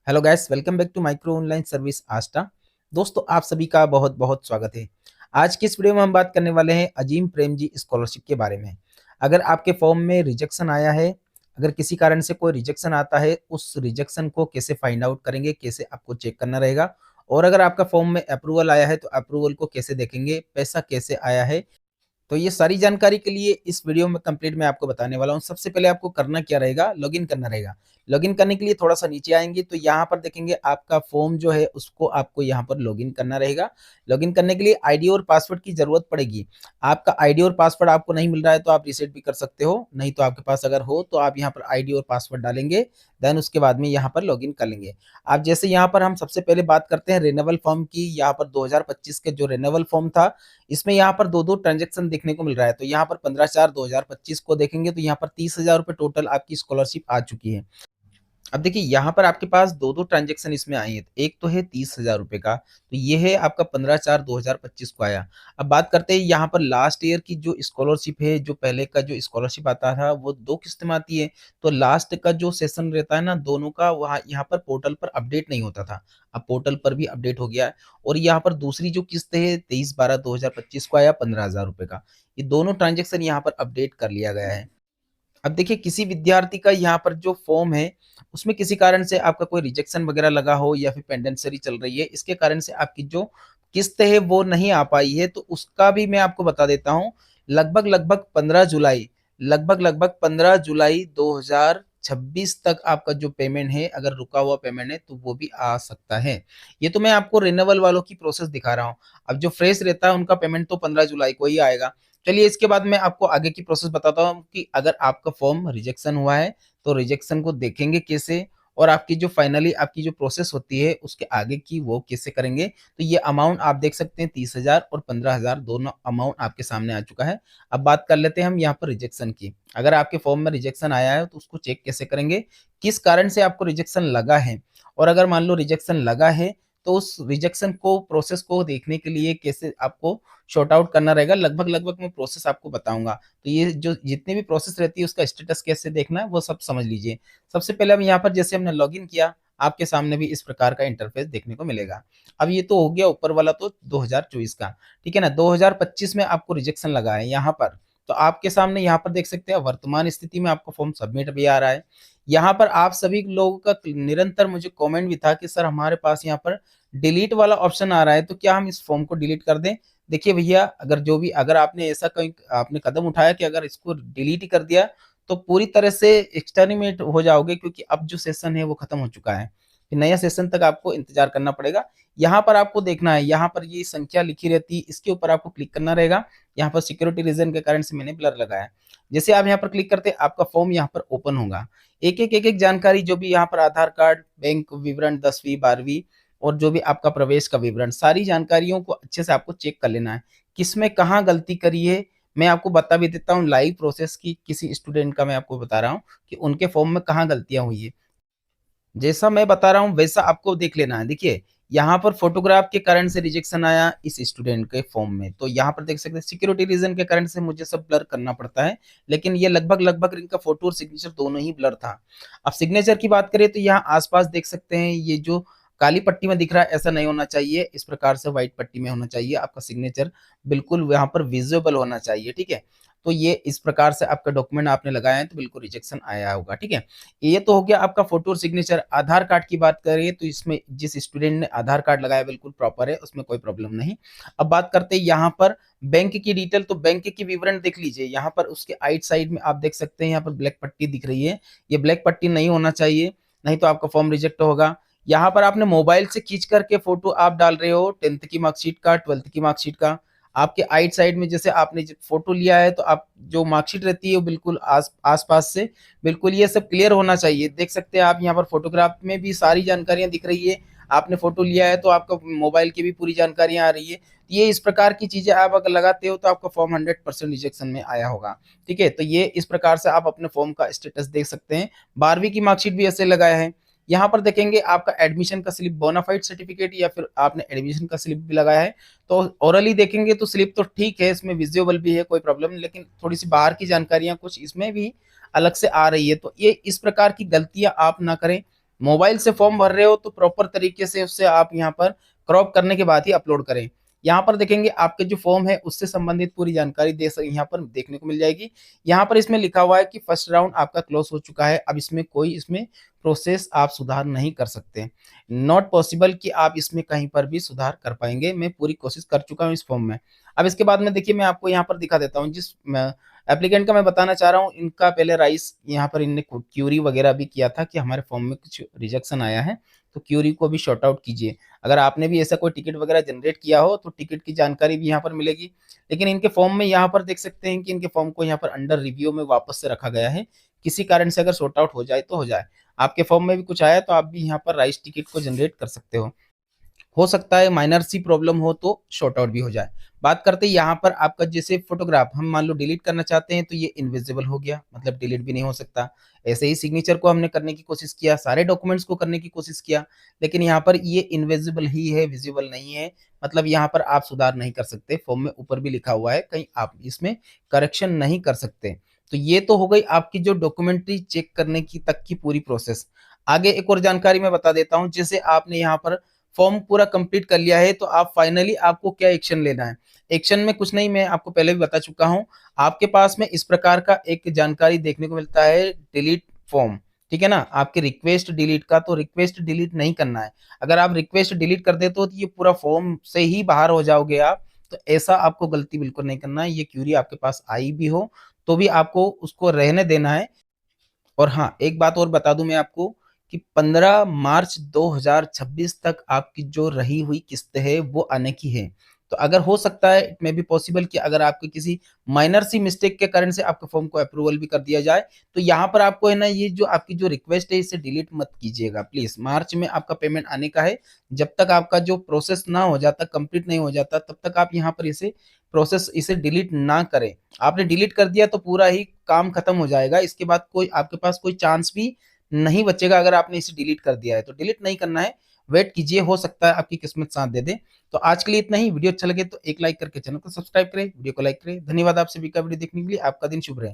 Hello guys, welcome back to micro online service आस्टा। दोस्तों, आप सभी का बहुत बहुत स्वागत है। आज की इस वीडियो में हम बात करने वाले हैं अजीम प्रेमजी स्कॉलरशिप के बारे में। अगर आपके फॉर्म में रिजेक्शन आया है, अगर किसी कारण से कोई रिजेक्शन आता है, उस रिजेक्शन को कैसे फाइंड आउट करेंगे, कैसे आपको चेक करना रहेगा, और अगर आपका फॉर्म में अप्रूवल आया है तो अप्रूवल को कैसे देखेंगे, पैसा कैसे आया है, तो ये सारी जानकारी के लिए इस वीडियो में कंप्लीट मैं आपको बताने वाला हूँ। सबसे पहले आपको करना क्या रहेगा, लॉगिन करना रहेगा। लॉगिन करने के लिए थोड़ा सा नीचे आएंगे तो यहाँ पर देखेंगे आपका फॉर्म जो है उसको आपको यहाँ पर लॉगिन करना रहेगा। लॉगिन करने के लिए आईडी और पासवर्ड की जरूरत पड़ेगी। आपका आईडी और पासवर्ड आपको नहीं मिल रहा है तो आप रिसेट भी कर सकते हो, नहीं तो आपके पास अगर हो तो आप यहाँ पर आईडी और पासवर्ड डालेंगे, देन उसके बाद में यहाँ पर लॉगिन कर लेंगे। आप जैसे यहाँ पर हम सबसे पहले बात करते हैं रिन्यूअल फॉर्म की। यहाँ पर 2025 के जो रिन्यूअल फॉर्म था, इसमें यहाँ पर दो दो ट्रांजेक्शन देखने को मिल रहा है। तो यहाँ पर 15/4/2025 को देखेंगे तो यहाँ पर 30,000 रुपये टोटल आपकी स्कॉलरशिप आ चुकी है। अब देखिए यहाँ पर आपके पास दो दो ट्रांजेक्शन इसमें आई है। एक तो है 30,000 रुपए का, तो ये है आपका 15/4/2025 को आया। अब बात करते हैं यहाँ पर लास्ट ईयर की जो स्कॉलरशिप है, जो पहले का जो स्कॉलरशिप आता था वो दो किस्त में आती है। तो लास्ट का जो सेशन रहता है ना, दोनों का वहाँ यहाँ पर पोर्टल पर अपडेट नहीं होता था, अब पोर्टल पर भी अपडेट हो गया है। और यहाँ पर दूसरी जो किस्त है 23/12/2025 को आया 15,000 रुपए का। ये दोनों ट्रांजेक्शन यहाँ पर अपडेट कर लिया गया है। अब देखिए किसी विद्यार्थी का यहाँ पर जो फॉर्म है उसमें किसी कारण से आपका कोई रिजेक्शन वगैरह लगा हो या फिर पेंडेंसरी चल रही है, इसके कारण से आपकी जो किस्त है वो नहीं आ पाई है, तो उसका भी मैं आपको बता देता हूँ। लगभग लगभग 15 जुलाई, लगभग 15 जुलाई 2026 तक आपका जो पेमेंट है, अगर रुका हुआ पेमेंट है तो वो भी आ सकता है। ये तो मैं आपको रिन्यूअल वालों की प्रोसेस दिखा रहा हूँ। अब जो फ्रेश रहता है उनका पेमेंट तो 15 जुलाई को ही आएगा। चलिए इसके बाद मैं आपको आगे की प्रोसेस बताता हूँ कि अगर आपका फॉर्म रिजेक्शन हुआ है तो रिजेक्शन को देखेंगे कैसे, और आपकी जो फाइनली आपकी जो प्रोसेस होती है उसके आगे की वो कैसे करेंगे। तो ये अमाउंट आप देख सकते हैं 30,000 और 15,000 दोनों अमाउंट आपके सामने आ चुका है। अब बात कर लेते हैं हम यहाँ पर रिजेक्शन की। अगर आपके फॉर्म में रिजेक्शन आया है तो उसको चेक कैसे करेंगे, किस कारण से आपको रिजेक्शन लगा है, और अगर मान लो रिजेक्शन लगा है तो उस रिजेक्शन को प्रोसेस को देखने के लिए कैसे आपको शॉर्ट आउट करना रहेगा, लगभग लगभग मैं प्रोसेस आपको बताऊंगा। तो ये जो जितनी भी प्रोसेस रहती है उसका स्टेटस कैसे देखना है वो सब समझ लीजिए। सबसे पहले हम यहाँ पर जैसे हमने लॉगिन किया, आपके सामने भी इस प्रकार का इंटरफेस देखने को मिलेगा। अब ये तो हो गया ऊपर वाला तो 2024 का, ठीक है ना। 2025 में आपको रिजेक्शन लगा है यहाँ पर, तो आपके सामने यहाँ पर देख सकते हैं वर्तमान स्थिति में आपका फॉर्म सबमिट भी आ रहा है। यहाँ पर आप सभी लोगों का निरंतर मुझे कमेंट भी था कि सर हमारे पास यहाँ पर डिलीट वाला ऑप्शन आ रहा है, तो क्या हम इस फॉर्म को डिलीट कर दें। देखिए भैया, अगर आपने ऐसा कहीं आपने कदम उठाया कि अगर इसको डिलीट ही कर दिया तो पूरी तरह से एक्सटर्मिनेट हो जाओगे, क्योंकि अब जो सेशन है वो खत्म हो चुका है। फिर नया सेशन तक आपको इंतजार करना पड़ेगा। यहाँ पर आपको देखना है, यहाँ पर ये संख्या लिखी रहती है, इसके ऊपर आपको क्लिक करना रहेगा। यहाँ पर सिक्योरिटी रीजन के कारण से मैंने ब्लर लगाया। जैसे आप यहाँ पर क्लिक करते हैं आपका फॉर्म यहाँ पर ओपन होगा। एक एक जानकारी जो भी यहाँ पर आधार कार्ड, बैंक विवरण, 10वीं 12वीं और जो भी आपका प्रवेश का विवरण, सारी जानकारियों को अच्छे से आपको चेक कर लेना है। किसमें कहाँ गलती करी है मैं आपको बता भी देता हूँ। लाइव प्रोसेस की किसी स्टूडेंट का मैं आपको बता रहा हूँ कि उनके फॉर्म में कहाँ गलतियां हुई है। जैसा मैं बता रहा हूँ वैसा आपको देख लेना है। देखिए यहाँ पर फोटोग्राफ के कारण से रिजेक्शन आया इस स्टूडेंट के फॉर्म में, तो यहाँ पर देख सकते हैं सिक्योरिटी रीजन के कारण से मुझे सब ब्लर करना पड़ता है, लेकिन ये लगभग लगभग इनका फोटो और सिग्नेचर दोनों ही ब्लर था। अब सिग्नेचर की बात करें तो यहाँ आसपास देख सकते हैं, ये जो काली पट्टी में दिख रहा है ऐसा नहीं होना चाहिए, इस प्रकार से व्हाइट पट्टी में होना चाहिए। आपका सिग्नेचर बिल्कुल यहाँ पर विजिबल होना चाहिए, ठीक है। तो ये इस प्रकार से आपका डॉक्यूमेंट आपने लगाया है तो बिल्कुल रिजेक्शन आया होगा, ठीक है। ये तो हो गया आपका फोटो और सिग्नेचर। आधार कार्ड की बात करें तो इसमें जिस स्टूडेंट ने आधार कार्ड लगाया बिल्कुल प्रॉपर है, उसमें कोई प्रॉब्लम नहीं। अब बात करते हैं यहाँ पर बैंक की डिटेल, तो बैंक की विवरण देख लीजिए। यहाँ पर उसके आइट साइड में आप देख सकते हैं यहाँ पर ब्लैक पट्टी दिख रही है, ये ब्लैक पट्टी नहीं होना चाहिए, नहीं तो आपका फॉर्म रिजेक्ट होगा। यहाँ पर आपने मोबाइल से खींच करके फोटो आप डाल रहे हो 10th की मार्कशीट का, 12th की मार्कशीट का। आपके आइट साइड में जैसे आपने फोटो लिया है तो आप जो मार्कशीट रहती है वो बिल्कुल आस पास से बिल्कुल ये सब क्लियर होना चाहिए। देख सकते हैं आप यहाँ पर फोटोग्राफ में भी सारी जानकारियां दिख रही है। आपने फोटो लिया है तो आपका मोबाइल की भी पूरी जानकारियां आ रही है। ये इस प्रकार की चीजें आप अगर लगाते हो तो आपका फॉर्म 100% रिजेक्शन में आया होगा, ठीक है। तो ये इस प्रकार से आप अपने फॉर्म का स्टेटस देख सकते हैं। 12वीं की मार्कशीट भी ऐसे लगाया है। यहाँ पर देखेंगे आपका एडमिशन का स्लिप, बोनाफाइड सर्टिफिकेट या फिर आपने एडमिशन का स्लिप भी लगाया है। तो ओरली देखेंगे तो स्लिप तो ठीक है, इसमें विजिबल भी है, कोई प्रॉब्लम नहीं, लेकिन थोड़ी सी बाहर की जानकारियां कुछ इसमें भी अलग से आ रही है। तो ये इस प्रकार की गलतियां आप ना करें। मोबाइल से फॉर्म भर रहे हो तो प्रॉपर तरीके से उससे आप यहाँ पर क्रॉप करने के बाद ही अपलोड करें। यहाँ पर देखेंगे आपके जो फॉर्म है उससे संबंधित पूरी जानकारी यहाँ पर देखने को मिल जाएगी। यहाँ पर इसमें लिखा हुआ है कि फर्स्ट राउंड आपका क्लोज हो चुका है, अब इसमें कोई इसमें प्रोसेस आप सुधार नहीं कर सकते, नॉट पॉसिबल कि आप इसमें कहीं पर भी सुधार कर पाएंगे, मैं पूरी कोशिश कर चुका हूँ इस फॉर्म में। अब इसके बाद में देखिए मैं आपको यहाँ पर दिखा देता हूँ जिस एप्लीकेंट का मैं बताना चाह रहा हूँ, इनका पहले राइस यहाँ पर इनने क्यूरी वगैरह भी किया था कि हमारे फॉर्म में कुछ रिजेक्शन आया है, तो क्यूरी को भी शॉर्ट आउट कीजिए। अगर आपने भी ऐसा कोई टिकट वगैरह जनरेट किया हो तो टिकट की जानकारी भी यहाँ पर मिलेगी। लेकिन इनके फॉर्म में यहाँ पर देख सकते हैं कि इनके फॉर्म को यहाँ पर अंडर रिव्यू में वापस से रखा गया है, किसी कारण से अगर शॉर्ट आउट हो जाए तो हो जाए। आपके फॉर्म में भी कुछ आया तो आप भी यहाँ पर राइस टिकट को जनरेट कर सकते हो सकता है माइनर सी प्रॉब्लम हो तो शॉर्ट आउट भी हो जाए। बात करते हैं यहाँ पर आपका जैसे फोटोग्राफ हम मान लो डिलीट करना चाहते हैं तो ये इनविजिबल हो गया, मतलब डिलीट भी नहीं हो सकता। ऐसे ही सिग्नेचर को हमने करने की कोशिश किया, सारे डॉक्यूमेंट्स को करने की कोशिश किया, लेकिन यहाँ पर ये इनविजिबल ही है, विजिबल नहीं है, मतलब यहाँ पर आप सुधार नहीं कर सकते। फॉर्म में ऊपर भी लिखा हुआ है, कहीं आप इसमें करेक्शन नहीं कर सकते। तो ये तो हो गई आपकी जो डॉक्यूमेंट्री चेक करने की तक की पूरी प्रोसेस। आगे एक और जानकारी मैं बता देता हूँ, जैसे आपने यहाँ पर फॉर्म पूरा कंप्लीट कर लिया है तो आप फाइनली आपको क्या एक्शन लेना है। एक्शन में कुछ नहीं, मैं आपको पहले भी बता चुका हूं। आपके पास में इस प्रकार का एक जानकारी देखने को मिलता है, डिलीट फॉर्म, ठीक है ना, आपके रिक्वेस्ट डिलीट का, तो रिक्वेस्ट डिलीट नहीं करना है। अगर आप रिक्वेस्ट डिलीट कर देते हो तो ये पूरा फॉर्म से ही बाहर हो जाओगे आप, तो ऐसा आपको गलती बिल्कुल नहीं करना है। ये क्यूरी आपके पास आई भी हो तो भी आपको उसको रहने देना है। और हाँ, एक बात और बता दूं मैं आपको कि 15 मार्च 2026 तक आपकी जो रही हुई किस्त है वो आने की है। तो अगर हो सकता है, इट मे बी पॉसिबल कि अगर आपकी किसी माइनर सी मिस्टेक के कारण से आपके फॉर्म को अप्रूवल भी कर दिया जाए, तो यहाँ पर आपको है ना, ये जो आपकी जो रिक्वेस्ट है इसे डिलीट मत कीजिएगा प्लीज। मार्च में आपका पेमेंट आने का है, जब तक आपका जो प्रोसेस ना हो जाता, कंप्लीट नहीं हो जाता, तब तक आप यहाँ पर इसे प्रोसेस इसे डिलीट ना करें। आपने डिलीट कर दिया तो पूरा ही काम खत्म हो जाएगा, इसके बाद कोई आपके पास कोई चांस भी नहीं बचेगा। अगर आपने इसे डिलीट कर दिया है तो डिलीट नहीं करना है, वेट कीजिए, हो सकता है आपकी किस्मत साथ दे दे। तो आज के लिए इतना ही। वीडियो अच्छा लगे तो एक लाइक करके चैनल को सब्सक्राइब करें, वीडियो को लाइक करें। धन्यवाद आप सभी का वीडियो देखने के लिए। आपका दिन शुभ रहे।